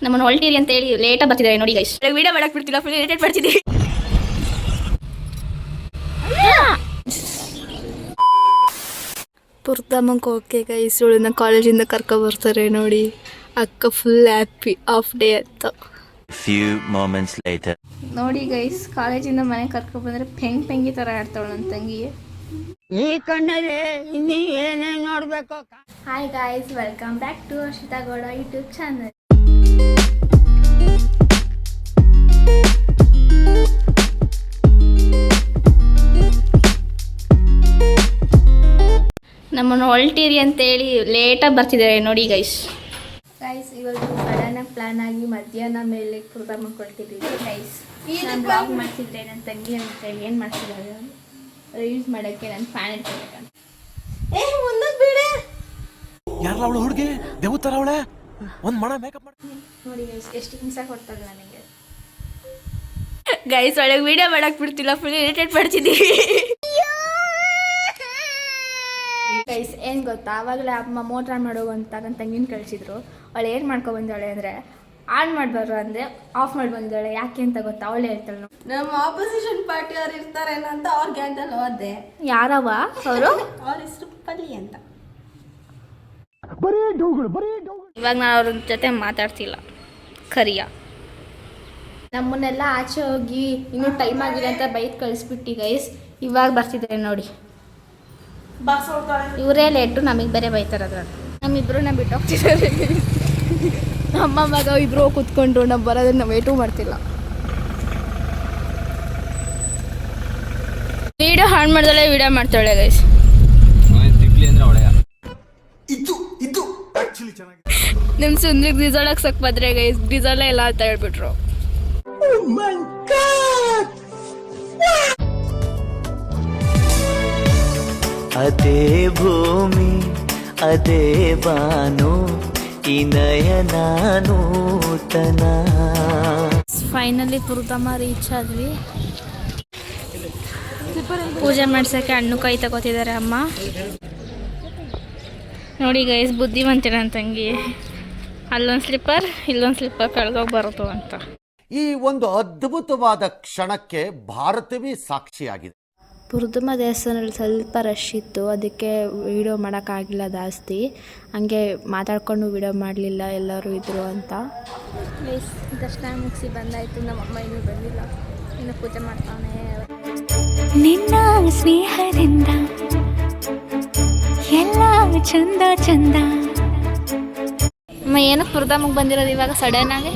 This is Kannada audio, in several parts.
ನಮ್ಮನ್ನು ಹೊಲ್ಟೀರಿ ಅಂತ ಹೇಳಿ ಲೇಟಾಗಿ ಬರ್ತಿದ್ದಾರೆ ನೋಡಿ ಗೈಸ್. ವಿಡಿಯೋ ಮಾಡಕ್ಕೆ ಬಿಡ್ತಿಲ್ಲ, ಫುಲ್ ಇರಿಟೇಟ್ ಮಾಡ್ತಿದ್ದೀವಿ. ಪುರ್ತಮಂಗೆ ಓಕೆ ಗೈಸ್, ಇವಳನ್ನ ಕಾಲೇಜಿಂದ ಕರ್ಕೊಬರ್ತಾರೆ ನೋಡಿ. ಅಕ್ಕ ಫುಲ್ ಹ್ಯಾಪಿ ಆಫ್ ಡೇ ಅಂತ. Few moments later. ನೋಡಿ ಗೈಸ್, ಕಾಲೇಜಿಂದ ಮನೆ ಕರ್ಕೊಬಂದ್ರೆ ಪೆಂಗಿ ಥರ ಆಡ್ತಾವಳು ನನ್ನ ತಂಗಿ. ಈ ಕಣ್ಣಲ್ಲಿ ಇನ್ನೀ ಏನೇನು ನೋಡಬೇಕು. Hi guys, welcome back to Harshita Gowda YouTube channel. ನಮ್ಮನ್ನು ಹೊಲ್ಟೀರಿ ಅಂತೇಳಿ ಲೇಟಾಗಿ ಬರ್ತಿದ್ದಾರೆ ನೋಡಿ ಗೈಸ್. ಇವತ್ತು ಸಡನ್ನಾಗಿ ಪ್ಲಾನ್ ಆಗಿ ಮಧ್ಯಾಹ್ನ ಮೇಲೆ ಪ್ರೋಗ್ರಾಮ್ ಕೊಡ್ತಿದ್ದೀವಿ ಗೈಸ್. ನಾನು ಬ್ಲಾಗ್ ಮಾಡ್ತಿದ್ದೆ ನನ್ನ ತಂಗಿ ಅಂತ ಏನು ಮಾಡ್ತಿದ್ದಾರೆ ರೀಲ್ಸ್ ಮಾಡೋಕ್ಕೆ ನಾನು ಫ್ಯಾನ್ ಇಟ್ಕೊಬೇಕಂತ. ಯಾರಲ್ಲ ಅವಳು ಹುಡುಗಿ ದೇವತರ ಅವಳೆ ಒಂದು ಮಣ ಮೇಕಪ್ ಮಾಡ್ತೀನಿ ನೋಡಿ ಗೈಸ್, ಎಷ್ಟು ಹಿಂಸೆ ಕೊಡ್ತಾಳೆ ನನಗೆ ಗೈಸ್. ಒಳಗೆ ವಿಡಿಯೋ ಮಾಡಕ್ಕೆ ಬಿಡ್ತಿಲ್ಲ, ಫುಲ್ ಇರಿಟೇಟ್ ಮಾಡ್ತಿದ್ದೀವಿ ಗೈಸ್. ಏನು ಗೊತ್ತಾ, ಆವಾಗಲೇ ಅಮ್ಮ ಮೋಟ್ರ್ ಆನ್ ಮಾಡೋಗು ಅಂತ ನನ್ನ ತಂಗಿನ ಕಳಿಸಿದ್ರು. ಅವಳು ಏನು ಮಾಡ್ಕೊ ಬಂದಾಳೆ ಅಂದರೆ, ಆನ್ ಮಾಡಬಾರ್ದು ಅಂದರೆ ಆಫ್ ಮಾಡಿ ಬಂದಾಳೆ. ಯಾಕೆ ಅಂತ ಗೊತ್ತಾ, ಅವಳೇ ಹೇಳ್ತಾಳೆ. ನಮ್ಮ ಆಪೋಸಿಷನ್ ಪಾರ್ಟಿ ಅವ್ರು ಇರ್ತಾರೇನೋ ಅಂತ ಅವ್ರ ಗ್ಯಾಂಗಲ್ಲಿ ಹೋದೆ. ಯಾರವ ಅವರು? ಅವ್ರ ಹೆಸರು ಪಲ್ಲಿ ಅಂತ. ಇವಾಗ ನಾನು ಅವ್ರ ಜೊತೆ ಮಾತಾಡ್ತಿಲ್ಲ, ಕರಿಯ. ನಮ್ಮನ್ನೆಲ್ಲ ಆಚೆ ಹೋಗಿ ಇನ್ನೂ ಟೈಮ್ ಆಗಿದೆ ಅಂತ ಬೈಕ್ ಕಳಿಸ್ಬಿಟ್ಟು ಗೈಸ್ ಇವಾಗ ಬರ್ತಿದ್ದಾರೆ ನೋಡಿ. ಇವರೇ ಲೇಟು, ನಮಗೆ ಬೇರೆ ಬೈತಾರೆ. ಅದ್ರಲ್ಲಿ ನಮ್ಮಿಬ್ಬರನ್ನ ಬಿಟ್ಟು ಹೋಗ್ತಿದ್ದಾರೆ. ನಮ್ಮ ಮಗ ಇಬ್ಬರು ಕೂತ್ಕೊಂಡ್ರು, ನಾವು ಬರೋದನ್ನ ವೇಟೂ ಮಾಡ್ತಿಲ್ಲ. ವಿಡಿಯೋ ಹಾಳು ಮಾಡ್ದಾಳೆ, ವಿಡಿಯೋ ಮಾಡ್ತಾಳೆ ಗೈಸ್. ನಿಮ್ಮ ಸುಂದ್ರಿಗೆ ಡೀಸೆಲ್ ಹಾಕ್ಸಕ್ ಬಂದ್ರೆ ಗೈಸ್, ಡೀಸೆಲ್ ಇಲ್ಲ ಅಂತ ಹೇಳ್ಬಿಟ್ರು. ಅದೇ ಭೂಮಿ ಅದೇ ಬಾನು ಈ ನಯನ ನೂತನ. ಫೈನಲಿ ಪುರ್ತಮ್ಮ ರೀಚ್ ಆದ್ವಿ. ಪೂಜೆ ಮಾಡ್ಸೋಕ್ಕೆ ಹಣ್ಣು ಕೈ ತಗೋತಿದ್ದಾರೆ ಅಮ್ಮ. ನೋಡಿ ಗೈಸ್, ಬುದ್ಧಿವಂತಿರ ನನ್ನ ತಂಗಿ. ಅಲ್ಲೊಂದು ಸ್ಲಿಪ್ಪರ್ ಇಲ್ಲೊಂದು ಸ್ಲಿಪ್ಪರ್ ಕಳೆದೋಗಿ ಬರೋದು ಅಂತ. ಈ ಒಂದು ಅದ್ಭುತವಾದ ಕ್ಷಣಕ್ಕೆ ಭಾರತವೇ ಸಾಕ್ಷಿಯಾಗಿದೆ. ಪುರ್ತಮ್ಮ ದೇವಸ್ಥಾನದಲ್ಲಿ ಸ್ವಲ್ಪ ರಶ್ ಇತ್ತು, ಅದಕ್ಕೆ ವೀಡಿಯೋ ಮಾಡೋಕ್ಕಾಗಿಲ್ಲ ಜಾಸ್ತಿ. ಹಂಗೆ ಮಾತಾಡ್ಕೊಂಡು ವೀಡಿಯೋ ಮಾಡಲಿಲ್ಲ, ಎಲ್ಲರೂ ಇದ್ದರು ಅಂತ. ದರ್ಶನ ಮುಗಿಸಿ ಬಂದಾಯಿತು. ನಮ್ಮಮ್ಮ ಇನ್ನೂ ಬಂದಿಲ್ಲ, ಇನ್ನು ಪೂಜೆ ಮಾಡ್ತಾನೆ. ನಿನ್ನ ಸ್ನೇಹದಿಂದ ಎಲ್ಲ ಚಂದ ಚಂದ. ಅಮ್ಮ ಏನಕ್ಕೆ ಪುರ್ತಮ್ಮಗೆ ಬಂದಿರೋದು ಇವಾಗ ಸಡನ್ ಆಗಿ?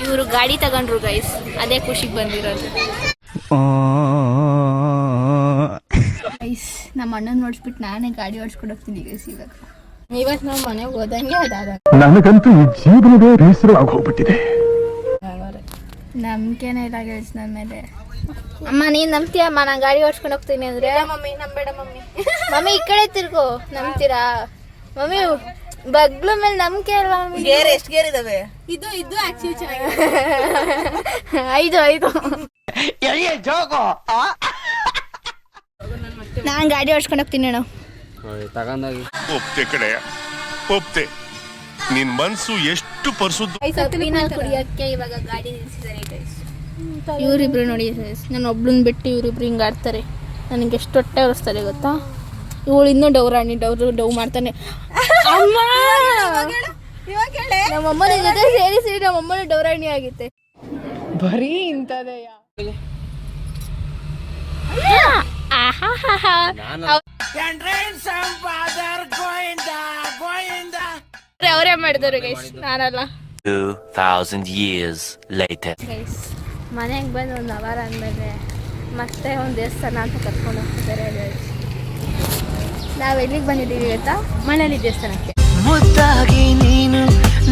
ಇವರು ಗಾಡಿ ತಗೊಂಡ್ರು ಗೈಸ್, ಅದೇ ಖುಷಿಗೆ ಬಂದಿರೋದು ಗೈಸ್. ನಮ್ಮ ಅಣ್ಣನ ನೋಡಿಸ್ಬಿಟ್ಟು ನಾನೇ ಗಾಡಿ ಓಡಿಸ್ಕೊಂಡು ಹೋಗ್ತೀನಿ ಗೈಸ್. ಇವತ್ತು ನಾವು ಮನೆಗೆ ಹೋದಂಗೆ ಅದಾದ. ನನಗಂತೂ ಈ ಜೀವನವೇ ಬೇಸರವಾಗಿ ಹೋಗ್ಬಿಟ್ಟಿದೆ. ನಂಬಿಕೆನೇ ಇಲ್ಲ ಗೈಸ್ ನನ್ನ ಮೇಲೆ. ಅಮ್ಮ ನೀನು ನಂಬ್ತೀಯಮ್ಮ ನಾನು ಗಾಡಿ ಓಡಿಸ್ಕೊಂಡು ಹೋಗ್ತೀನಿ ಅಂದರೆ? Mummy ನಂಬೇಡ mummy. ಮಮ್ಮಿ ಈ ಕಡೆ ತಿರ್ಗು, ನಂಬ್ತೀರಾ ಮಮ್ಮಿ? ಬಗ್ಲು ಮೇಲೆ ನಂಬಿಕೆ ಅಲ್ವಾ ಮಮ್ಮಿ? ಗೇರ್ ಎಷ್ಟು ಗೇರ್ ಇದಾವೆ? ಇದು ಆಕ್ಚುಲಿ ಚೆನ್ನಾಗಿದೆ. 5 ನಾನು ಗಾಡಿ ಓಡಿಸ್ಕೊಂಡು ಹೋಗ್ತೀನಿ ಅಣ್ಣ. ಒಪ್ತೆ ಕಡೆ ಒಪ್ತೆ, ನಿನ್ ಮನ್ಸು ಎಷ್ಟು ಪರಿಶುದ್ಧ. ಕುಡಿಯೋಕ್ಕೆ ಇವಾಗ ಗಾಡಿ ನಿಲ್ಸಿದ್ದಾರೆ ಗೈಸ್. ಇವರಿಬ್ರು ನೋಡಿ ಗೈಸ್, ನಾನು ಒಬ್ಳನ್ನ ಬಿಟ್ಟು ಇವರಿಬ್ರು ಹಿಂಗೆ ಆಡ್ತಾರೆ. ನನಗೆ ಎಷ್ಟು ಹೊಟ್ಟೆ ಉರಿಸ್ತಾರೆ ಗೊತ್ತಾ. ಇವಳು ಇನ್ನೂ ಡೌರಾಣಿ ಡವ್ ಮಾಡ್ತಾನೆ. ನಮ್ಮಮ್ಮನ ಜೊತೆ ಸೇರಿ ನಮ್ಮಮ್ಮನ ಡೌರಾಣಿ ಆಗಿತ್ತೆ. ಬರೀ ಇಂಥದೆಯ. ಅವರೇ ಮಾಡಿದವರು ಗೈಸ್, ನಾನಲ್ಲ. 2000 years later. ಗೈಸ್ ಮನೆಗೆ ಬಂದು 1 ಅವರ್ ಆದಮೇಲೆ ಮತ್ತೆ ಒಂದು ದೇವಸ್ಥಾನ ಅಂತ ಕರ್ಕೊಂಡು ಹೋಗ್ತಿದ್ದಾರೆ ಗೈಸ್. ನಾವು ಎಲ್ಲಿಗೆ ಬಂದಿದ್ದೀವಿ ಗೊತ್ತಾ? ಮಳಲಿ ದೇವಸ್ಥಾನಕ್ಕೆ. ಮುದ್ದಾಗಿ ನೀನು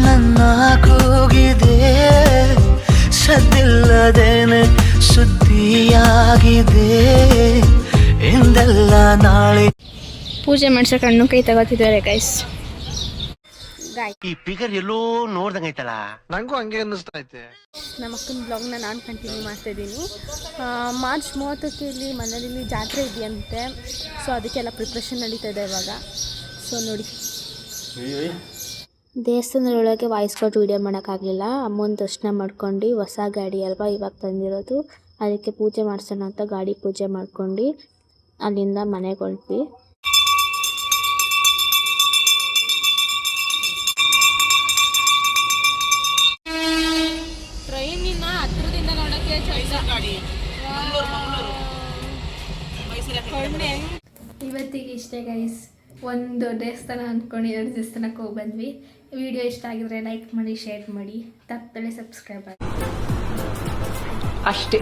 ನನ್ನ ಕೂಗಿದೆ, ಸದ್ದಿಲ್ಲದೇನೆ ಸುದ್ದಿಯಾಗಿದೆ ಎಂದೆಲ್ಲ ನಾಳೆ. ಪೂಜೆ ಮಾಡ್ಸಕ್ಕೆ ಹಣ್ಣು ಕೈ ತಗೋತಿದ್ದಾರೆ ಗೈಸ್. ಈ ಫಿಗರ್ ಎಲ್ಲೋ ನೋಡ್ದಂಗೈತಲ್ಲ, ನಂಗೂ ಹಂಗೆ ಅನ್ನಿಸ್ತಾ ಐತೆ. ನಮ್ಮ ಅಕ್ಕನ ಬ್ಲಾಗ್ನ ನಾನು ಕಂಟಿನ್ಯೂ ಮಾಡ್ತಾ ಇದ್ದೀನಿ. ಮಾರ್ಚ್ 30ಕ್ಕೆ ಇಲ್ಲಿ ಮನೇಲಿ ಜಾತ್ರೆ ಇದೆಯಂತೆ. ಸೊ ಅದಕ್ಕೆಲ್ಲ ಪ್ರಿಪ್ರೇಷನ್ ನಡೀತಾ ಇದೆ ಇವಾಗ. ಸೊ ನೋಡಿ ದೇವಸ್ಥಾನದೊಳಗೆ ವಾಯ್ಸ್ ಕೊಟ್ಟು ವೀಡಿಯೋ ಮಾಡೋಕ್ಕಾಗಲಿಲ್ಲ. ಅಮ್ಮನ ದರ್ಶನ ಮಾಡ್ಕೊಂಡು, ಹೊಸ ಗಾಡಿ ಅಲ್ವಾ ಇವಾಗ ತಂದಿರೋದು, ಅದಕ್ಕೆ ಪೂಜೆ ಮಾಡಿಸೋಣ ಅಂತ ಗಾಡಿ ಪೂಜೆ ಮಾಡ್ಕೊಂಡು ಅಲ್ಲಿಂದ ಮನೆಗೆ ಹೊರಟ್ವಿ. ಟ್ರೈನಿನ ಹತ್ರದಿಂದ ನೋಡಕ್ಕೆ ಇವತ್ತಿಗೆ ಇಷ್ಟೇ ಗೈಸ್. ಒಂದು ದೇವಸ್ಥಾನ ಅಂದ್ಕೊಂಡು 2 ದೇವಸ್ಥಾನಕ್ಕೆ ಹೋಗಿ ಬಂದ್ವಿ. ವಿಡಿಯೋ ಇಷ್ಟ ಆಗಿದ್ರೆ ಲೈಕ್ ಮಾಡಿ, ಶೇರ್ ಮಾಡಿ, ತಪ್ಪದೆ ಸಬ್ಸ್ಕ್ರೈಬ್ ಆಗಿ ಅಷ್ಟೇ.